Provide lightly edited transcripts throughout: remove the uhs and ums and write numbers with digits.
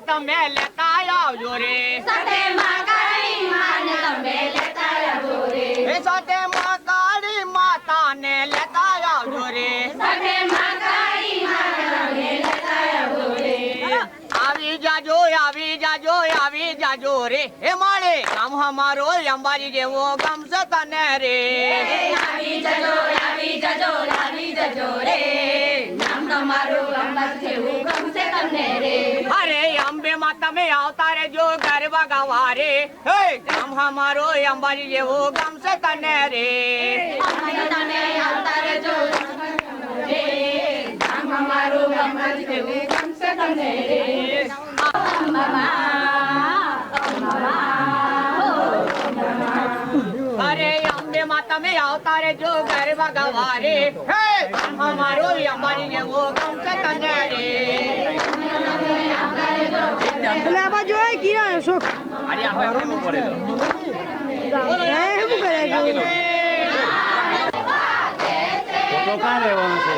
તમે લેતા આવજો રે સાથે માં કાળી માને તમે લેતા આવજો રે એ સાથે માં કાળી માતાને લેતા આવજો રે સાથે માં કાળી માને તમે લેતા આવજો રે આવી જાજો રે એ માળે ગામ હમારો અંબાજી જેવો ગામ છે તને રે આવી જજો રે નામ તમારું અંબાજી જેવું ગામ છે તને રે અરે અંબે માં તમે આવતા રેજો ગરબા ગાવા રે હે ગામ હમારો અંબાજી જેવો ગામ છે તને રે તમે આવતા રેજો રે ગામ હમારો અંબાજી જેવું ગામ છે તને રે અરે અંબે માં તમે આવતા રેજો ગરબા ગાવા રે હે અમારો અંબાજી જેવો ગામ છે તને રે એટલે આ બાજુ હોય કિરણ શોખ અરે આ હોય કેમ પડે શું કરે તો કાં રહેવાનું છે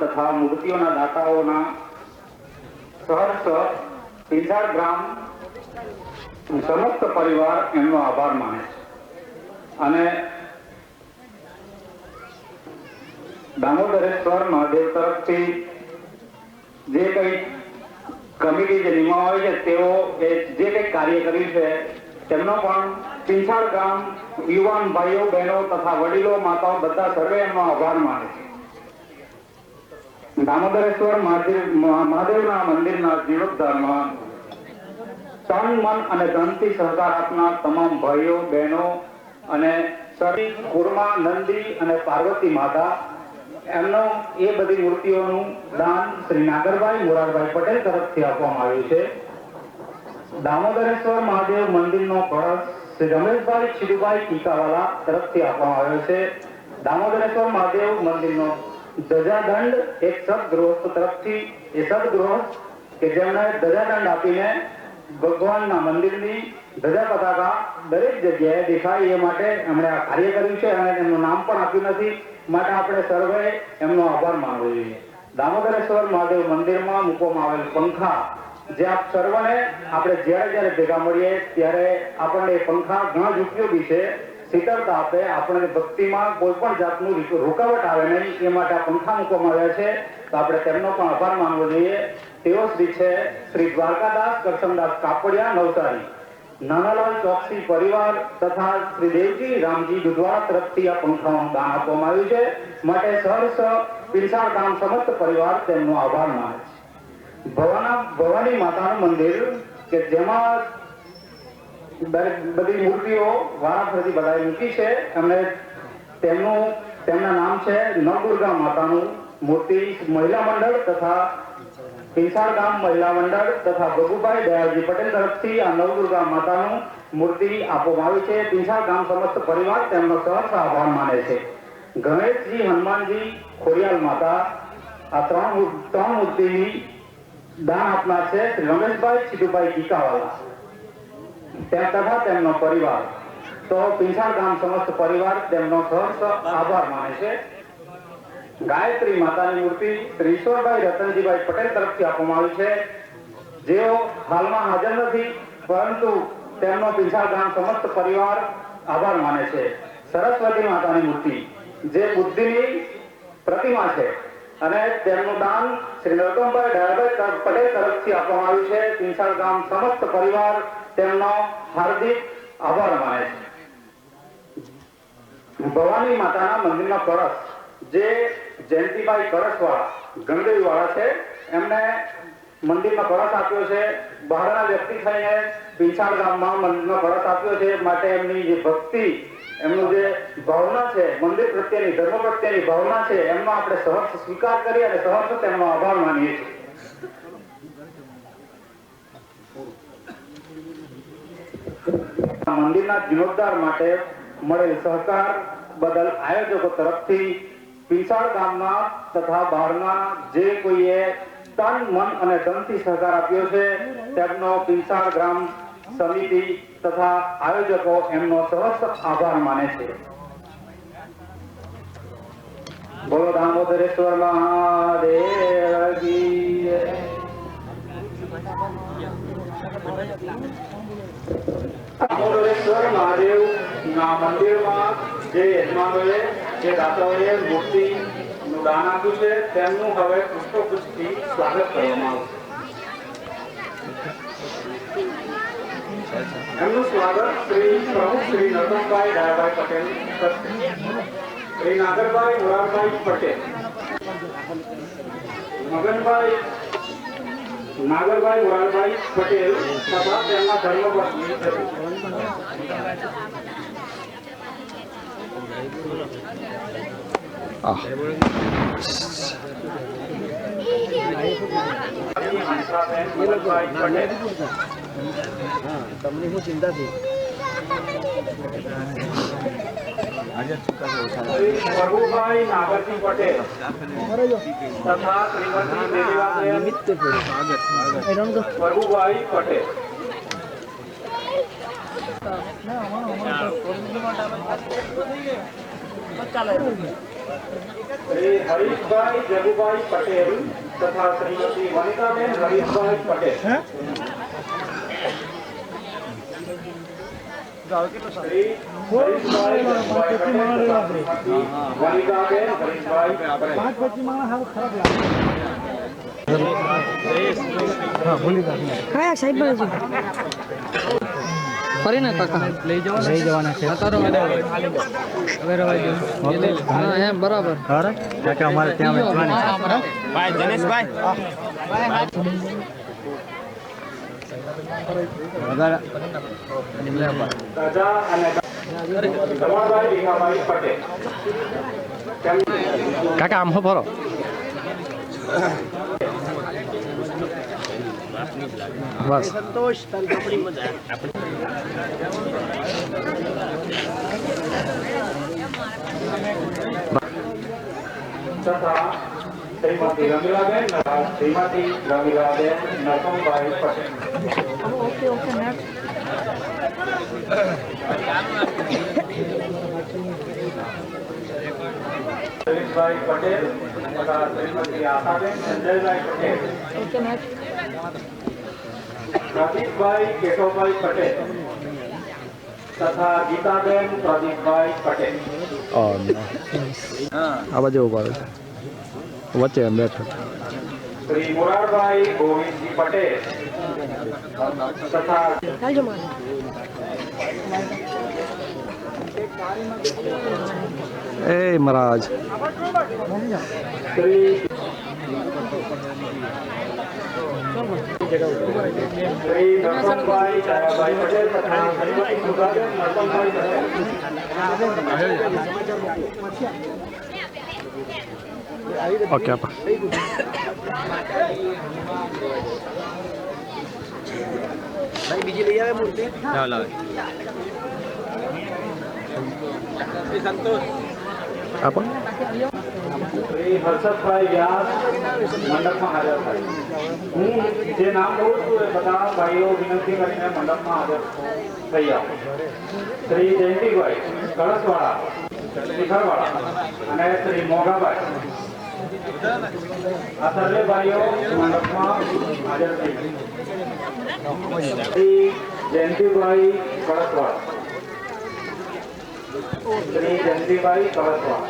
તથા મૂર્તિઓના દાતાઓના સહર્ષ પિંજાળ ગ્રામ સમસ્ત પરિવાર એમનો આભાર માને છે અને દામોદરેશ્વર મહાદેવ તરફથી જે કઈ કમિટી જે નિમાવાઈ છે તેઓ જે કઈ કાર્ય કર્યું છે તેમનો પણ પિંજાળ ગામ યુવાન ભાઈઓ બહેનો તથા વડીલો માતાઓ બધા સર્વે એમનો આભાર માને છે. દામોદરેશ્વર મહાદેવના મંદિરના જીર્ણોદ્ધારમાં તન મન અને ધનથી સહકાર આપનાર તમામ ભાઈઓ બહેનો અને કુરમા નંદી અને પાર્વતી માતા એમનો એ બધી મૂર્તિઓનું દાન શ્રી નાગરભાઈ મોરારભાઈ પટેલ તરફથી આપવામાં આવ્યું છે. દામોદરેશ્વર મહાદેવ મંદિરનો કળશ શ્રી રમેશભાઈ છીરુભાઈ ટીકાવાલા તરફથી આપવામાં આવ્યો છે. દામોદરેશ્વર મહાદેવ મંદિરનો ધજાદંડ એક સદગૃહસ્થ તરફથી એ સદગૃહસ્થ કે જેમણે ધજાદંડ આપીને ભગવાનના મંદિરની ધજા પતાકા દરેક જગ્યાએ દેખાય એ માટે એમણે આ કાર્ય કર્યું છે અને એમનું નામ પણ આપ્યું નથી માટે આપણે સર્વે એમનો આભાર માનવો જોઈએ. દામોદરેશ્વર મહાદેવ મંદિરમાં મૂકવામાં આવેલ પંખા જે આપ સર્વને આપણે જ્યારે જ્યારે ભેગા મળીએ ત્યારે આપણને એ પંખા ઘણા જ ઉપયોગી છે. શીતળતા આપે, આપણને ભક્તિમાં કોઈ પણ જાતનું રૂકાવટ આવે નહીં એ માટે આ પંખા મૂકવામાં આવ્યા છે. તો આપણે તેમનો પણ આભાર માનવો જોઈએ. તેઓ શ્રી દ્વારકાદાસ કરશનદાસ કાપડિયા નવસારી, નાનાલાલ ચોકસી પરિવાર તથા શ્રી દેવજી રામજી દુધવાડા તરફથી આ પંખાનું દાન આપવામાં આવ્યું છે. માટે સહર્ષ પીરસાણ ગામ સમસ્ત પરિવાર તેમનો આભાર માને છે. ભવાની માતાનું મંદિર કે જેમાં બધી મૂર્તિઓ વારાફરતી બધાએ મૂકી છે. એમને તેમના નામ છે નવદુર્ગા માતાનું મૂર્તિ મહિલા મંડળ તથા પીરસાણ ગામ મહિલા મંડળ તથા ભગુભાઈ દયાળજી પટેલ તરફથી આ નવદુર્ગા માતાનું મૂર્તિ આપવામાં આવી છે. પીરસાણ ગામ સમસ્ત પરિવાર તેમનો સહર્ષ આભાર માને છે. ગણેશજી, હનુમાનજી, ખોડિયાલ માતા આ ત્રણ મૂર્તિની દાન આપનાર છે શ્રી રમેશભાઈ છીટુભાઈ ટીકાવાલા તથા તેમનો પરિવાર. તો પીરસાણ ગામ સમસ્ત પરિવાર તેમનો સહર્ષ આભાર માને છે. ગાયત્રી માતાની મૂર્તિ શ્રી ઈશ્વરભાઈ રતનજીભાઈ પટેલ તરફથી આપવામાં આવી છે. જેઓ હાલમાં હાજર નથી પરંતુ તેમનો પીરસાણ ગામ સમસ્ત પરિવાર આભાર માને છે. સરસ્વતી માતાની મૂર્તિ જે બુદ્ધિની પ્રતિમા છે અને તેમનું દાન શ્રી નરોત્તમભાઈ દયાળભાઈ પટેલ તરફથી આપવામાં આવ્યું છે. પીરસાણ ગામ સમસ્ત પરિવાર તેમનો હાર્દિક આભાર માને છે. ભવાની માતાના મંદિરના કળશ જે જયંતિભાઈ કળશવાળા ગણદેવીવાળા છે એમને મંદિરમાં કળશ આપ્યો છે. બહારના વ્યક્તિ થઈને પીરસાણ ગામમાં મંદિરનો કળશ આપ્યો છે. માટે એમની જે ભક્તિ, એમનું જે ભાવના છે, મંદિર પ્રત્યેની, ધર્મ પ્રત્યેની ભાવના છે, એમનો આપણે સહર્ષ સ્વીકાર કરી અને સહર્ષ તેમનો આભાર માનીએ છીએ. મંદિરના જીર્ણોદ્ધાર માટે મળેલ સહકાર બદલ આયોજકો તરફથી પીરસાણ ગામના તથા બહારના જે કોઈએ તન, મન અને ધનથી સહકાર આપ્યો છે તેમનો પીરસાણ ગ્રામ સમિતિ તથા આયોજકો એમનો સહર્ષ આભાર માને છે. બોલો દામોદરેશ્વર મહાદેવ કી જય. દામોદરેશ્વર મહાદેવ ના મંદિરમાં જે યજમાનોએ, જે દાતાઓએ મૂર્તિનું દાન આપ્યું છે તેમનું હવે પુષ્પગુચ્છથી સ્વાગત કરવામાં આવશે. એમનું સ્વાગત પ્રમુખ શ્રી નરોત્તમભાઈ દયાળભાઈ પટેલ કરશે. શ્રી નાગરભાઈ મોરારભાઈ પટેલ, મગનભાઈ નાગરભાઈ મોરારભાઈ પટેલ તથા તેમના ધર્મપત્ની તમને શું ચિંતા થઈ? પ્રભુભાઈ નાગરજી પટેલ તથા શ્રીમતી દેવીવાબેન પ્રભુભાઈ પટેલ, શ્રી હરીશભાઈ જગુભાઈ પટેલ તથા શ્રીમતી વનિતાબેન હરીશભાઈ પટેલ, શ્રી હરીશભાઈ જગુભાઈ પટેલ તથા શ્રીમતી વનિતાબેન હરીશભાઈ પટેલ. કયા સાહેબ ફરી ના કાકા લઈ જવાના છે. હવે રવાઈ દો. હા એમ બરાબર. કાકા અમારે ત્યાં વેચવાની છે. ભાઈ દિનેશભાઈ દાદા અને ધર્મભાઈ ભીખાભાઈ પટેલ. કાકા આમ હો ફરો. બસ સંતોષ તલપડી મજા તથા Shrimati Ramilaben Shrimati Ramilaben Narsambhai Patel. Okay okay next Ravishbhai Patel તથા શ્રીમતી આશાબેન સંજયભાઈ પટેલ, પ્રદીપભાઈ કેશવભાઈ પટેલ તથા ગીતાબેન પ્રદીપભાઈ પટેલ. આ બાજુ ઉભા રહે વચ્ચે એમ બેઠો. શ્રી મોરારભાઈ ગોવિંદજી પટેલ તથા એ મહારાજ શ્રી નરસમભાઈ દયાભાઈ પટેલ તથા શ્રીમતી સુધાબેન નરસમભાઈ પટેલ. ઓકે આપા બીજી લઈ આવે મૂર્તિ લાવે સંતોષ આપા. શ્રી હર્ષદભાઈ વ્યાસ મંડપમાં હાજર થાય. હું જે નામ લઉં છું એ બધા ભાઈઓ વિનંતી કરીને મંડપમાં હાજર થઈ આવો. શ્રી જયંતિભાઈ કળશવાળા શિખરવાળા અને શ્રી મોગાભાઈ આ સર્વે ભાઈઓ મંડપમાં હાજર થઈ. શ્રી જયંતિભાઈ કળશવાળા, શ્રી જયંતિભાઈ કળશવાળા,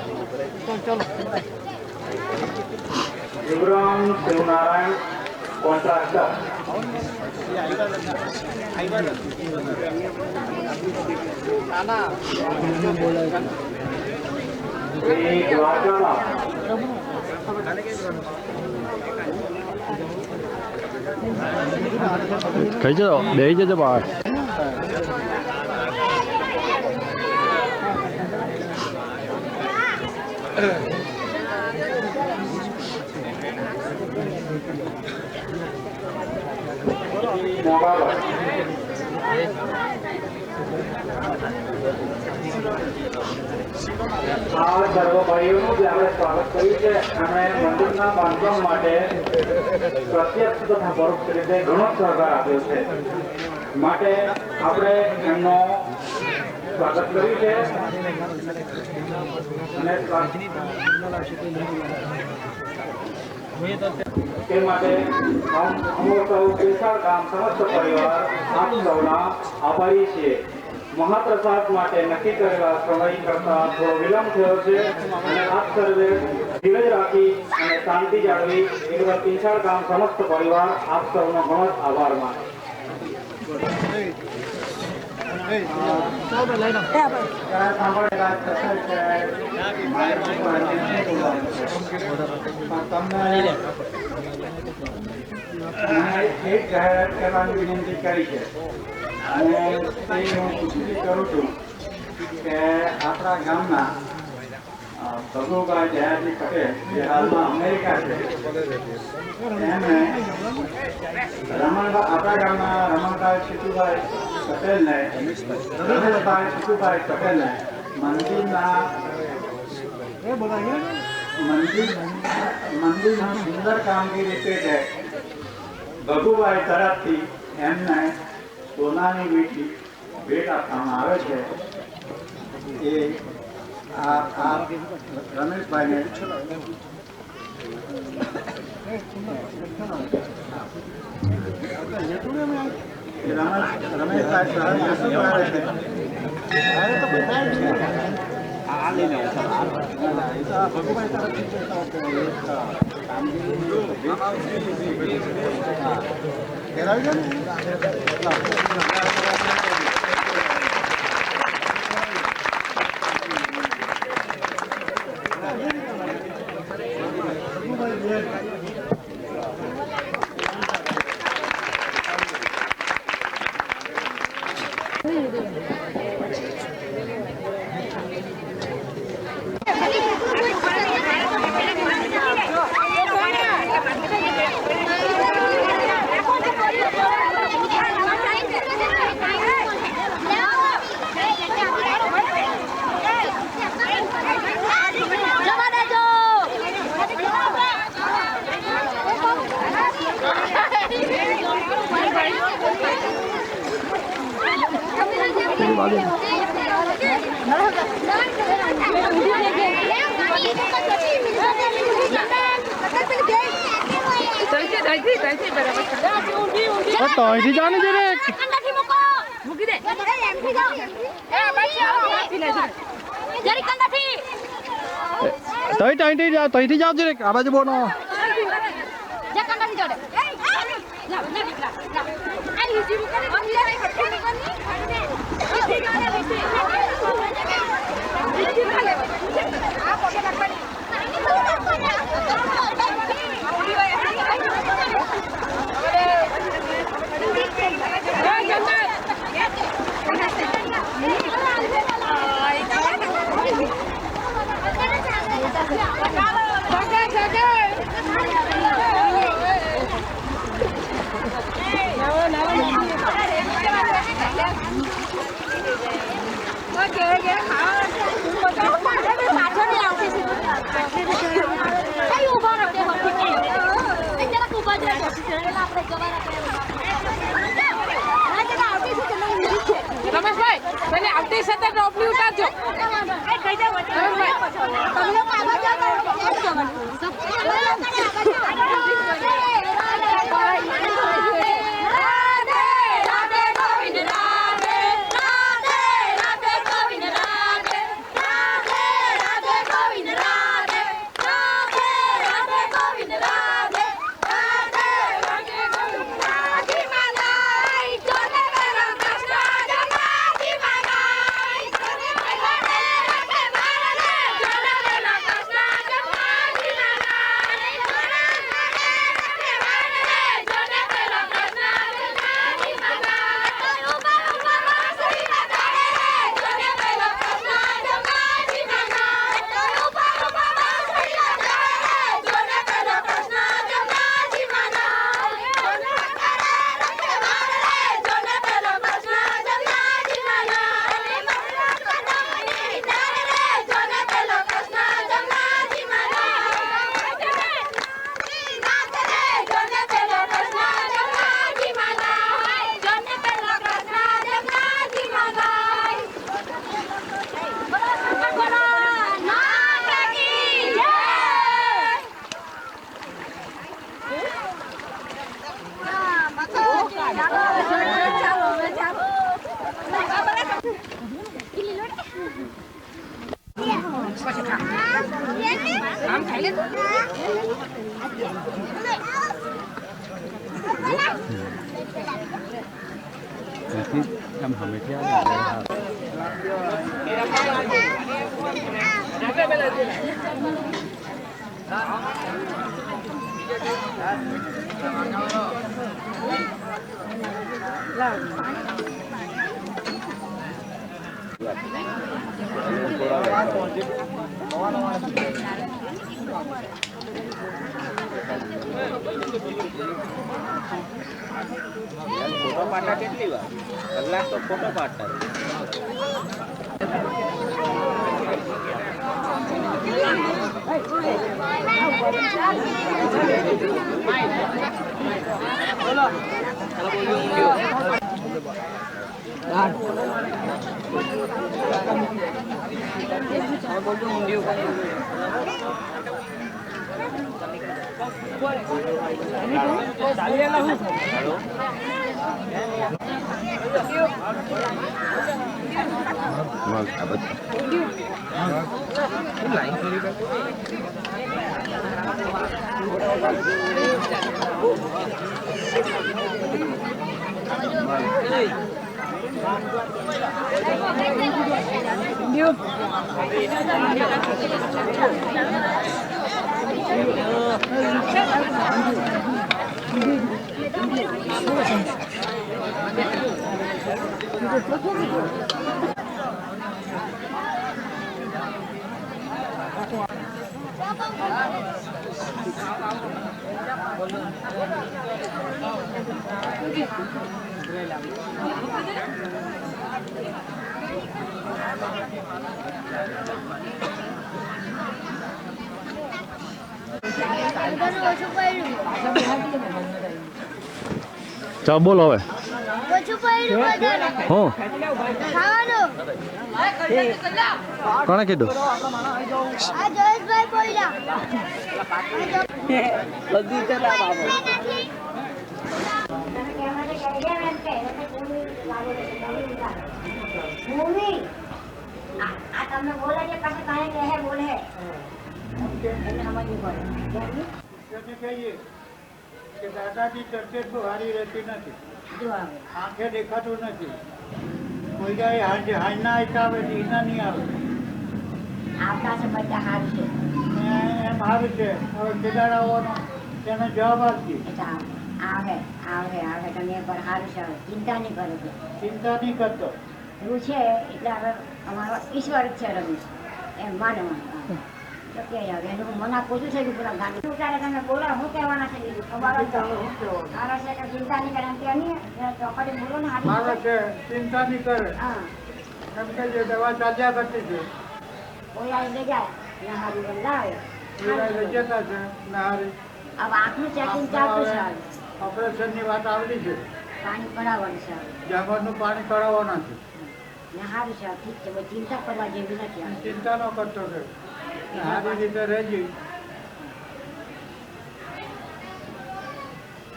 વિક્રમ શિવનારાયણ કોન્ટ્રાક્ટર, શ્રી દ્વારકામાં કઈ જજો બે જજો બહાર. આ સર્વ ભાઈઓનું જે આપણે સ્વાગત કર્યું છે એમણે મંદિરના બાંધકામ માટે પ્રત્યક્ષ તથા પરોક્ષ રીતે ઘણો સહકાર આપ્યો છે. માટે આપણે એમનો સ્વાગત કર્યું છે અને તે માટે અમો સૌ કેસાર ગામ સમસ્ત પરિવાર આપ સૌના આભારી છીએ. મહાપ્રસાદ માટે નક્કી કરેલા સમય કરતા થોડો વિલંબ થયો છે અને આપ સર્વે ધીરજ રાખી અને શાંતિ જાળવી એવા કેસાર ગામ સમસ્ત પરિવાર આપ સૌનો ઘણો આભાર માને. એક જાહેરાત કરવાની વિનંતી કરી છે અને તે હું સૂચિત કરું છું કે આપણા ગામના ભગુભાઈ જયાજી પટેલ જે હાલમાં અમેરિકા છે એમણે આપણા ગામના રમણભાઈ છીતુભાઈ પટેલને રમેશભાઈ છીતુભાઈ પટેલને મંદિરના સુંદર કામગીરી પેટે ભગુભાઈ તરફથી એમને સોનાની વીંટી ભેટ આપવામાં આવે છે. એ આ રમેશભાઈને Rameshbhai Hãy subscribe cho kênh Ghiền Mì Gõ để không bỏ lỡ những video hấp dẫn. તો અહીંથી જાને છે રે મૂકી દે એમથી જાઓ એ બાકી જરી કંદાથી તઈ તઈથી જાવ છે રે આ બાજુ બોનો જા કંદાથી જોડે જા ના દીકરા જા આ લીજી મૂકે ને બંને હટકાની કરની લીજી ગાલે લીજી ગાલે આ પોકે રાખવાની રમેશભાઈ તને આવતી સાથે ટોપલી ઉતારજો हम हमेशा फोटो पाटा કેટલી વાર કલાક તો ફોટો પાડતા ચાલ બોલો હવે હું કોણે કીધું આ જયેશભાઈ બોલ્યા ભૂમિ આ તમને બોલે છે પછી કાંઈ કહે બોલે એટલે સમજવું પડે એને કહીએ કે દાદાજી ચર્ચે તો હારી રહેતી નથી, જો આવે આંખે દેખાતું નથી, કોઈ જાય હાજના હિસાબે દીના નહીં આવે, આવતા છે બધા હારું છે એમ સારું છે. હવે કેદારાઓનો તેનો જવાબ આપીએ. એટલે આવે આવે આવે તમે એકવાર સારું છે હવે ચિંતા નહીં કરો તો ચિંતા નહીં કરતો. એવું છે એટલે હવે અમારો ઈશ્વર જ છે રમેશ એમ માનવાનું તો કે હવે એનું મના પૂછું છે કે પૂરા ગાંધી શું ત્યારે તમે બોલો શું કહેવાના છે બીજું અમારો મારો છે કે ચિંતા નહીં કરે એમ કે નહીં ચોખડી બોલો ને મારો હારી છે ચિંતા નહીં કરે હા એમ કે જે દવા ચાલ્યા કરતી છે કોઈ આવી લઈ જાય ને હારી બંધાવે એ લઈ જતા છે ને હારી હવે આંખનું ચેકિંગ ચાલતું છે હવે ઓપરેશનની વાત આવડી છે, પાણી પડાવવાનું છે હવે જામરનું પાણી કરાવવાના છે. ને સારું છે ઠીક છે હવે ચિંતા કરવા જેવી નથી હવે. ચિંતા ન કરતો છે, સારી રીતે રહેજે.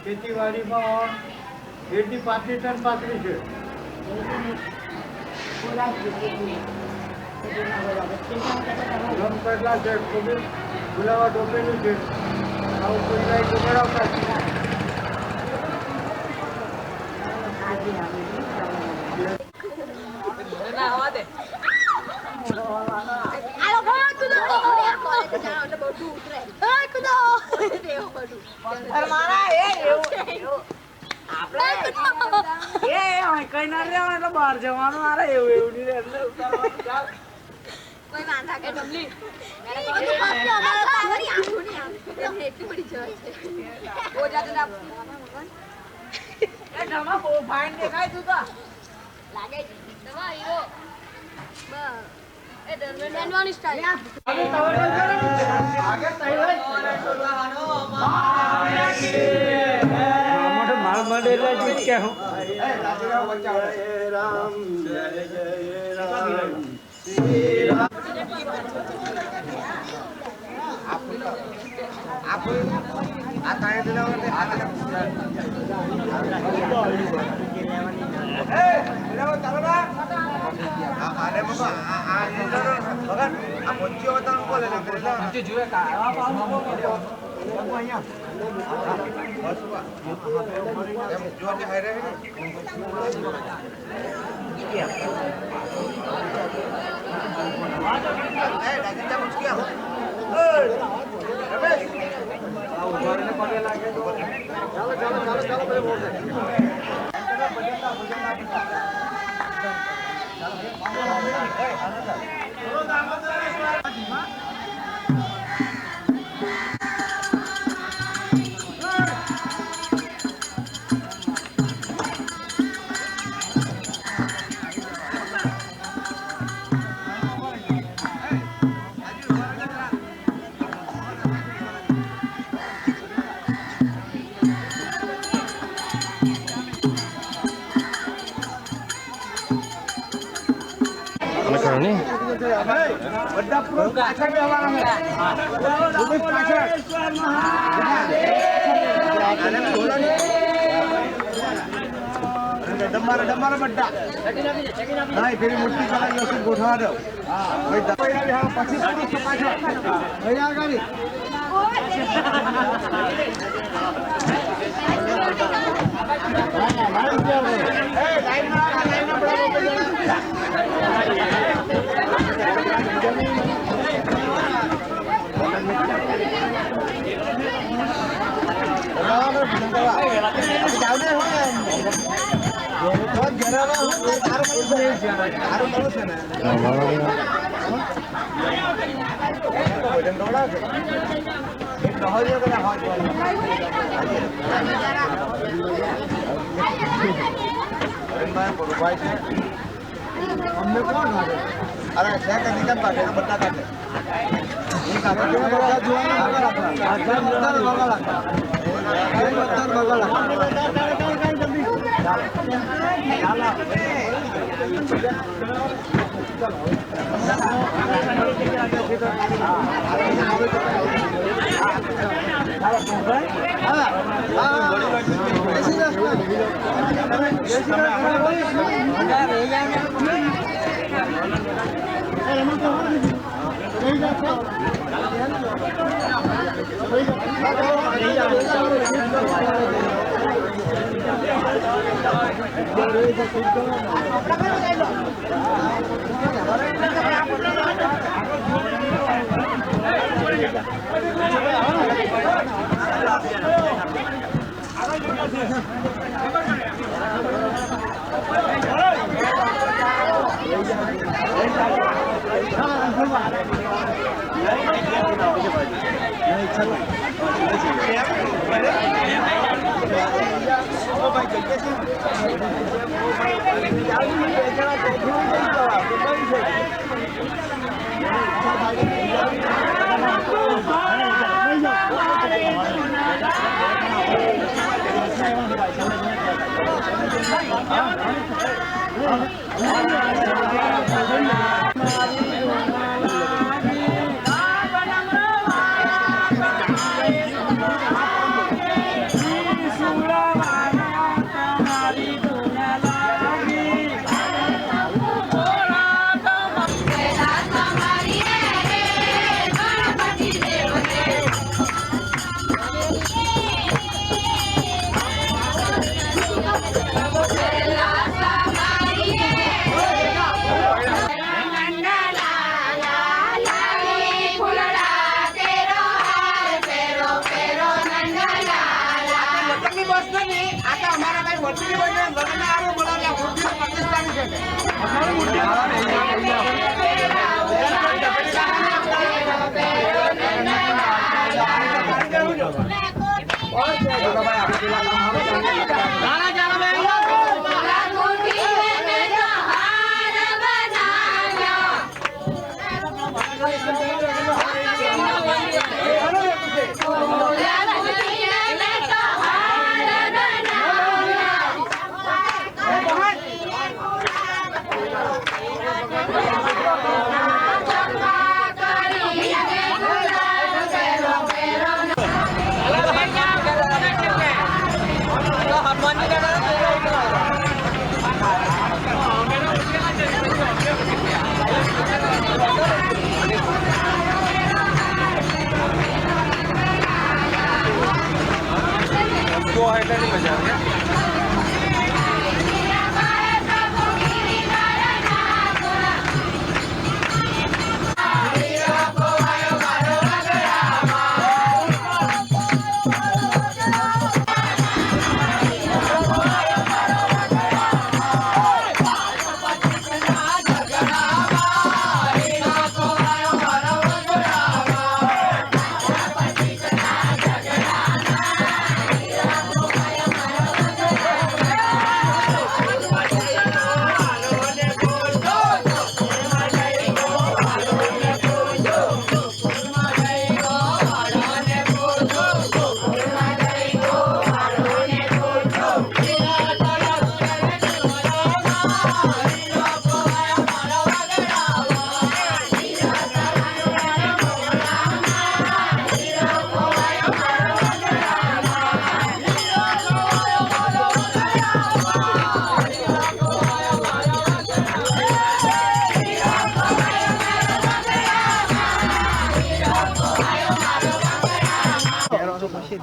ખેતીવાડીમાં ખેતી 5 ટન પાતળી છે. બોલાય જ નહીં. બધું ના બોલાવે. ચિંતા ન કરતા તમે ગમ કેટલા છે, ખુબી ગુલાવા ટોપેલું છે, આવું કોઈ જાય તો મેળવતા છે. હાજી આવે કઈ ના રહેવાનું એટલે બહાર જવાનું મારે એવું એવું નહીં એટલે ઉતારવાનું ચાલ. કોઈ વાંધા કે ડમલી એટલી બધી જવાય છે બહુ જાતે ના એ ઢમા બહુ ફાઇન દેખાય તું તો. લાગે છે દવા હીરો બસ એ ડરવાની સ્ટાઈલ મારા માટે એટલે જ કે હું ડમારા બટ્ટા નહીં પેલી મોટી કલાઈ હશે ગોઠવા દો. પછી પાછળ આગળ અમને કોણ લાગે? અરે છે કે નિકમ કાઢે બધા કાઢે ચાલો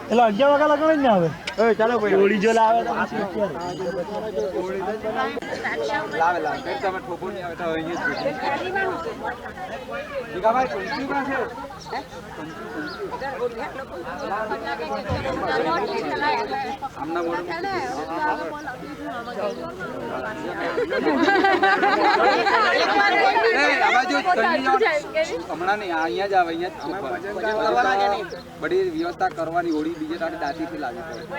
એટલે 11 વાગ્યા લગન જ ને આવે ચાલો ભાઈ ઓળી જો લાવે તો લાવે લાવે તમે ઠોકો નહીં આવે તો અહીંયા દીકાભાઈ કુંસી માં છે આમના મોડ હમણાં નહીં અહીંયા જ આવે અહીંયા બધી વ્યવસ્થા કરવાની હોળી બીજે તારે દાંતીથી લાગી પડે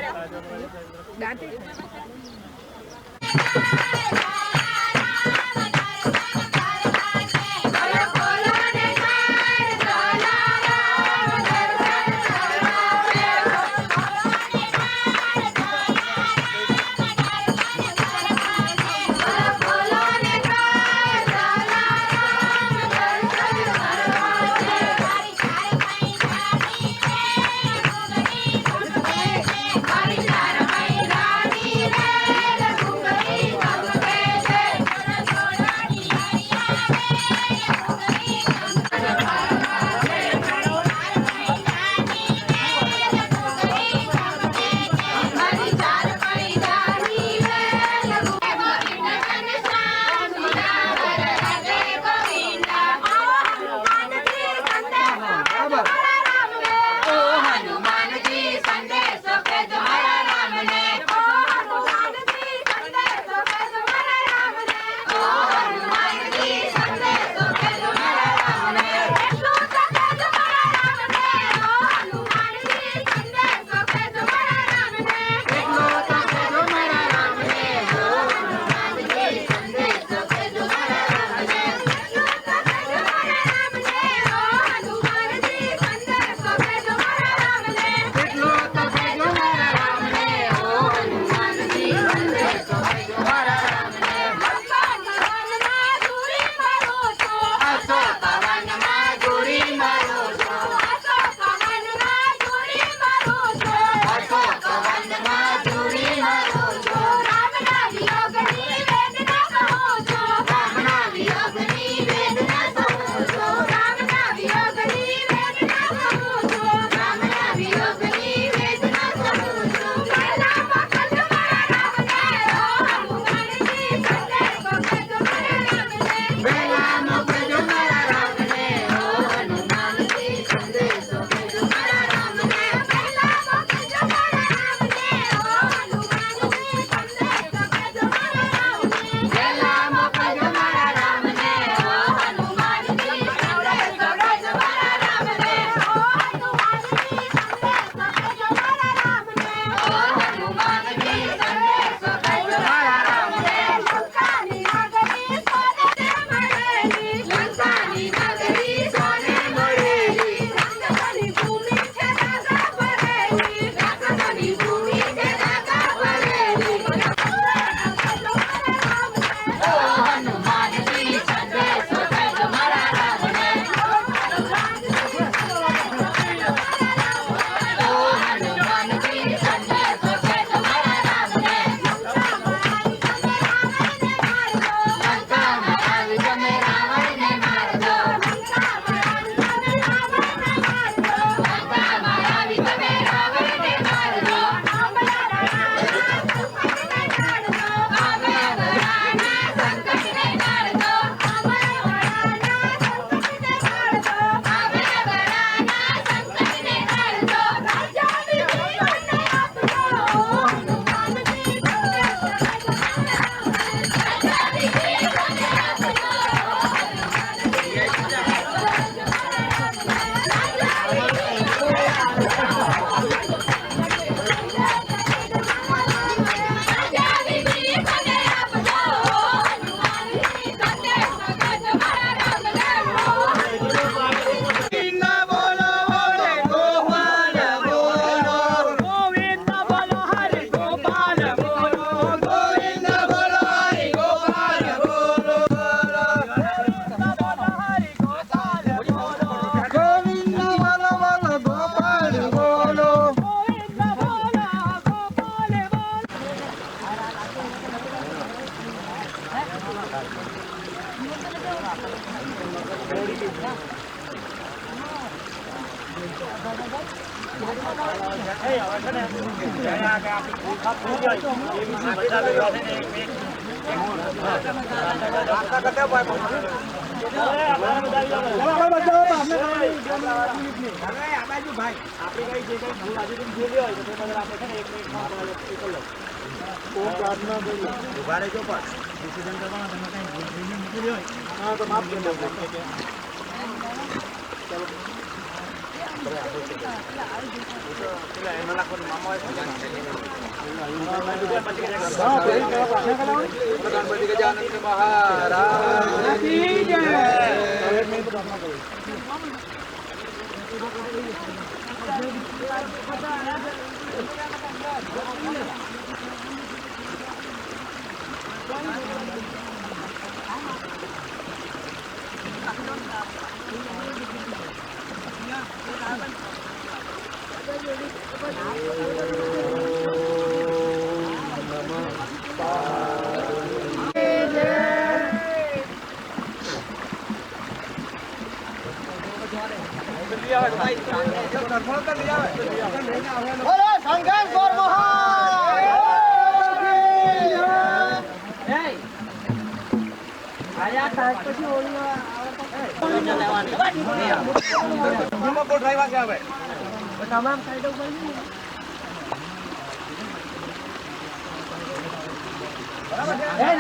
गणपति गजानन महाराज की जय।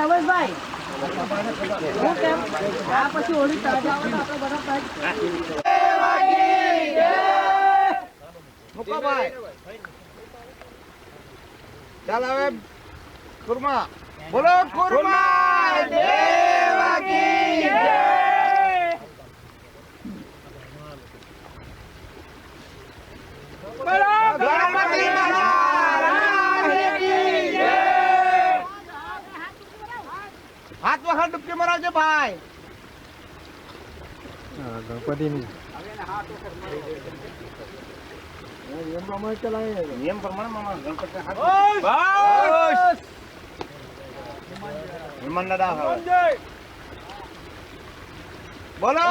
રમેશભાઈ હું કેમ આ પછી હોળી તાજા આવે તો આપણે બધા મુકાભાઈ ચાલ હવે કુરમા બોલો કુરમા દેવા કી જય બોલો ગણપતિ મહારાજ કી જય હાથ વખત ડૂબકી મરાવજો ભાઈ ગણપતિની નિયમ પ્રમાણે ગણપતિ હનુમાન દાદા બોલો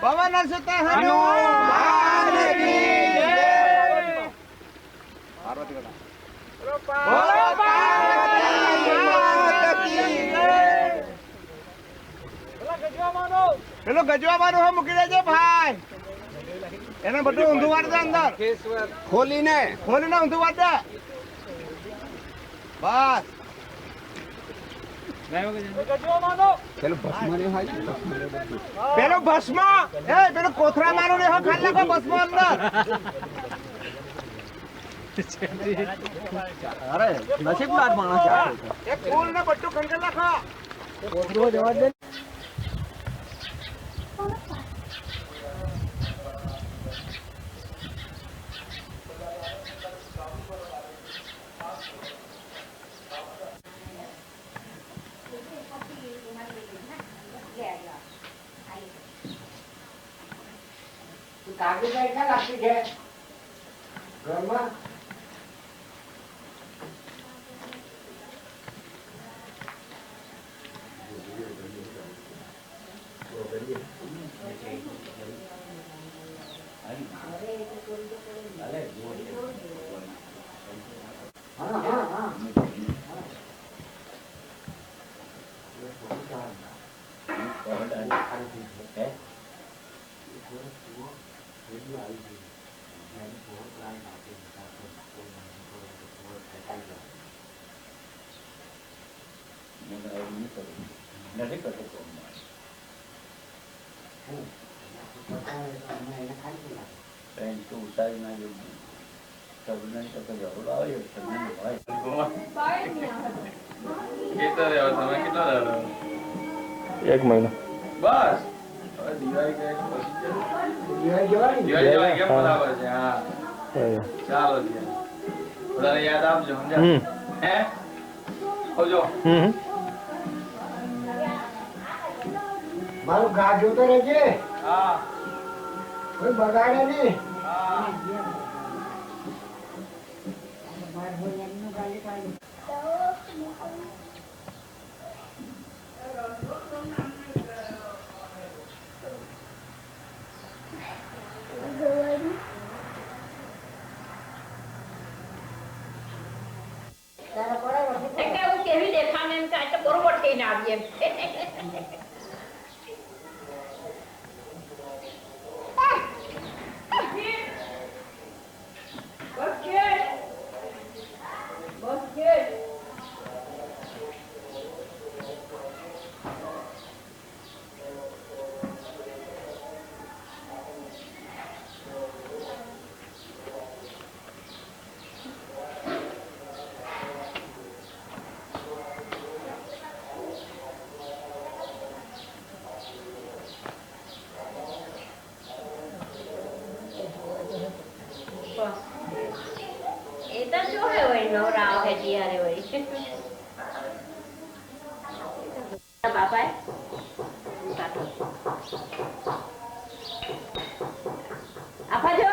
પવન સુત હનુમાન કી જય પાર્વતી દાદા બોલો પાર્વતી માતા કી જય પેલો ગજવાવાનું હો મૂકી દેજો ભાઈ એને બધું ઊંધું વાળ દે અંદર ખોલીને ઊંધું વાળ દે બસ પેલો ભસ્મ પેલો કોથરા મારું ને ખાલી નાખો ભસ્મ અંદર અરે નસીબ લાડ માણસ એક ફૂલ ને બધું ખંડર નાખો કોથરો જવા દે કાગળ ક્યાં લાગતી છે ઘરમાં નથી કરતો તું ઉતારી ના જો સબને તો જરૂર આવે તમને એક મહિનો બસ દિવાળી કેમ બરાબર છે હા ચાલો બધાને યાદ આપજો સમજા હે આવજો મારું ઘા જોતો રહેજે હા કોઈ બગાડે નહીં Good. આવીએ એ તો શું હે વળી નવરા આવે ત્યારે વળી બાપા આપા જો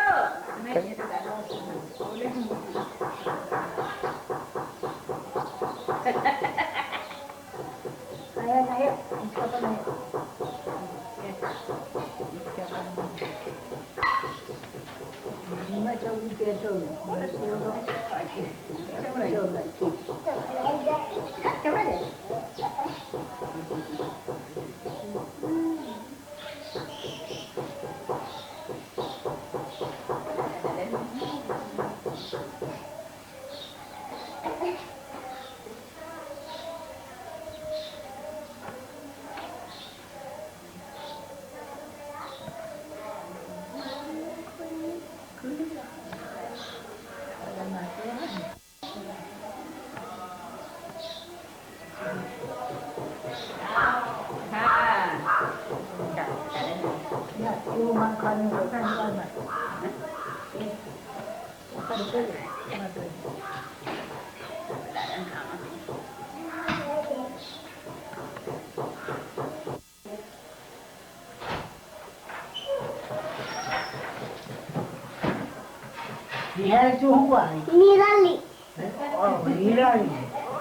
નિરાલી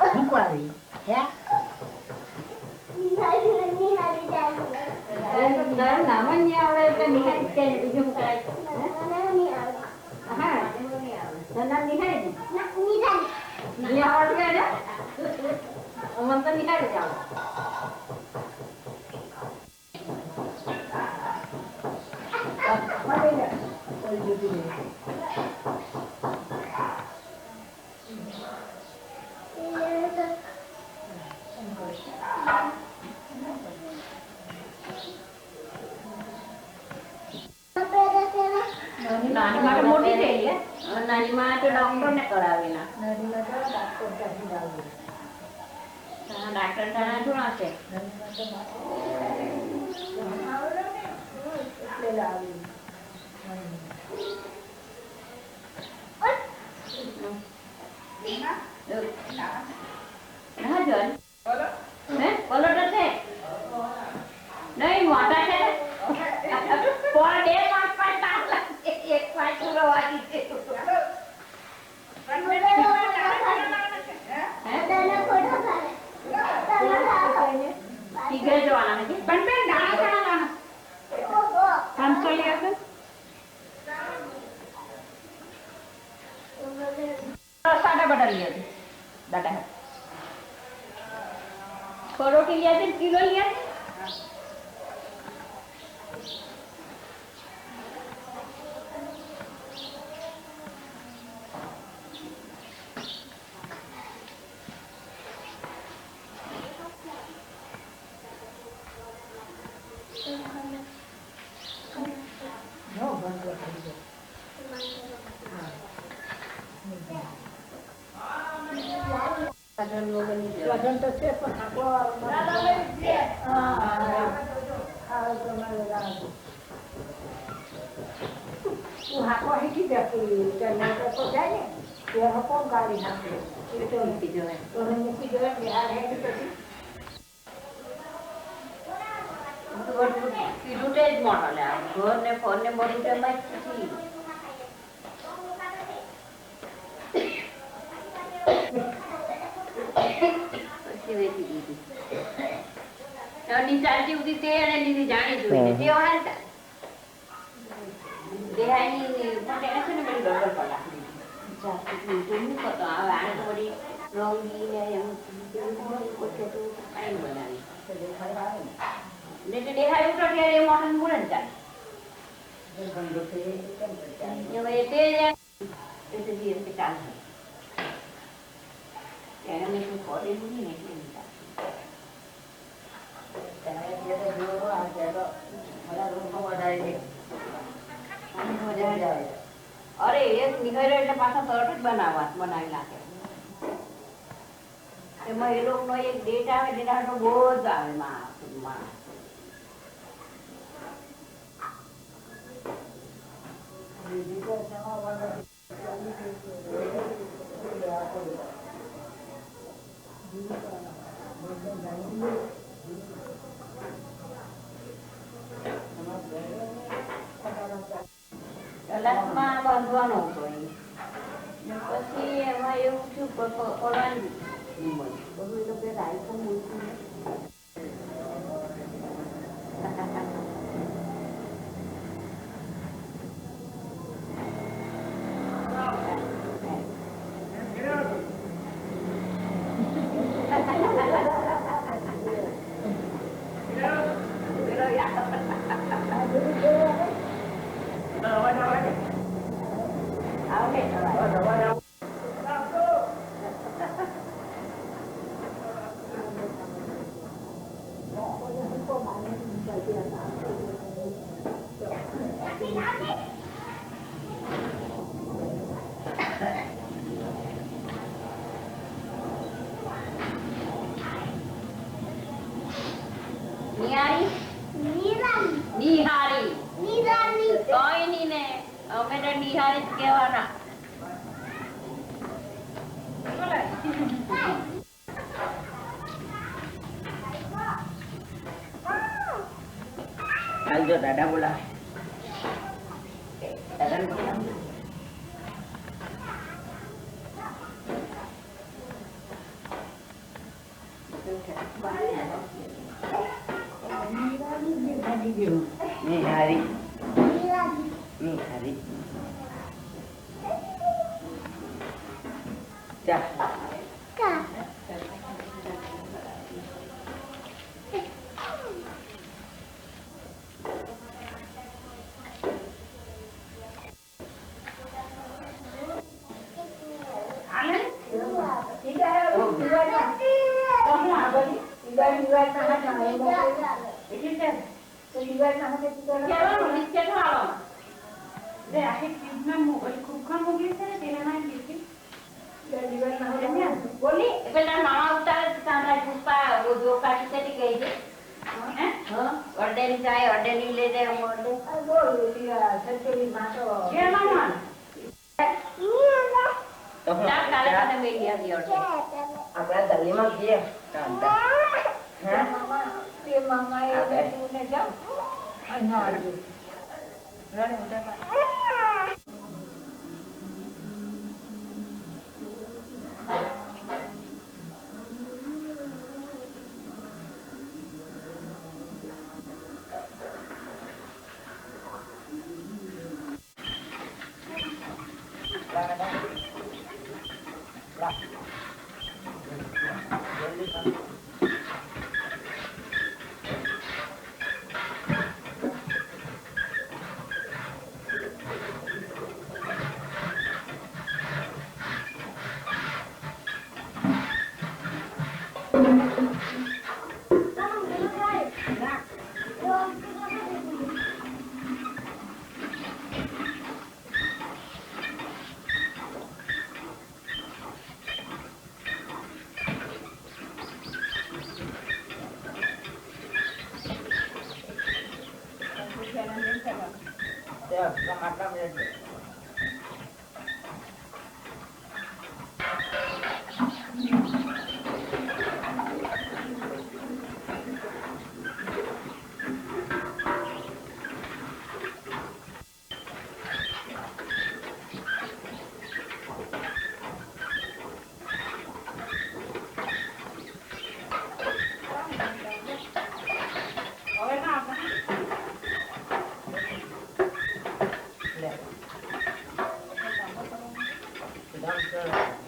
શું કરી હે નામ નહીં આવડે એટલે નિહાળી કે બીજું કરાય હા નામ નિહાળી નહીં આવડતું ને મને તો નિહાળી જ નાની માટે મોટી થઈ ગઈ નાની માં તો ડોક્ટર ને કરાવેલા ડાક્ટર તારા શું હશે પલોટો છે નહીં મોટા છે બે પાંચ પાંચ તાસ લાગશે એક પાંચ કિલો વાગી છે ટીગરે જવાના નથી પણ બેન દાણા દાણા 500 લે હશે સાડા બટા લે છે દાડા પરોઠી લે છે કિલો લે છે લગન તો છે પણ હાકો હીકી જાય ને એમાં કોણ ગાડી નાખે મૂકી જવાય મૂકી જવાય બિહાર હેડી પછી કીધું તે જ મોડો લે ઘર ને ફોન ને બધું તેમાં જ પછી વેચી દીધી ચાલતી ઉધી તે અને લીધી જાણી જોઈને તે હાલતા દેહાની પણ એને છે ને બધી ગડબડ પડા જાતી જોયું તો હવે આને તો બધી રોંગી ને એમ કોઠે તો આઈ બનાવી તો દેખાય ને તે દેખાય તો ત્યારે મોહન મુરન ચાલ હવે તે એટલે જે તે ચાલ ત્યારે મેં કોઈ કોડે નહીં ને એટલે ત્યારે જે તો જો આ જેલો મારા રૂમમાં વધારે છે અને મજા આવે અરે એક નિઘાર્યો એટલે પાછા તરત જ બનાવી નાખે એમાં એ લોકોનો એક ડેટ આવે ડેટા તો બહુ જ આવે માં કલાકમાં બાંધવાનો હતો પછી એમાં એવું થયું પડવાનું બધું એ લોકો રાયતું મૂકતું નિહારી કહેવાના જો દાદા બોલા દાદા બોલા નિહારી નિહારી જા આપણા ગલીમાં Downstairs.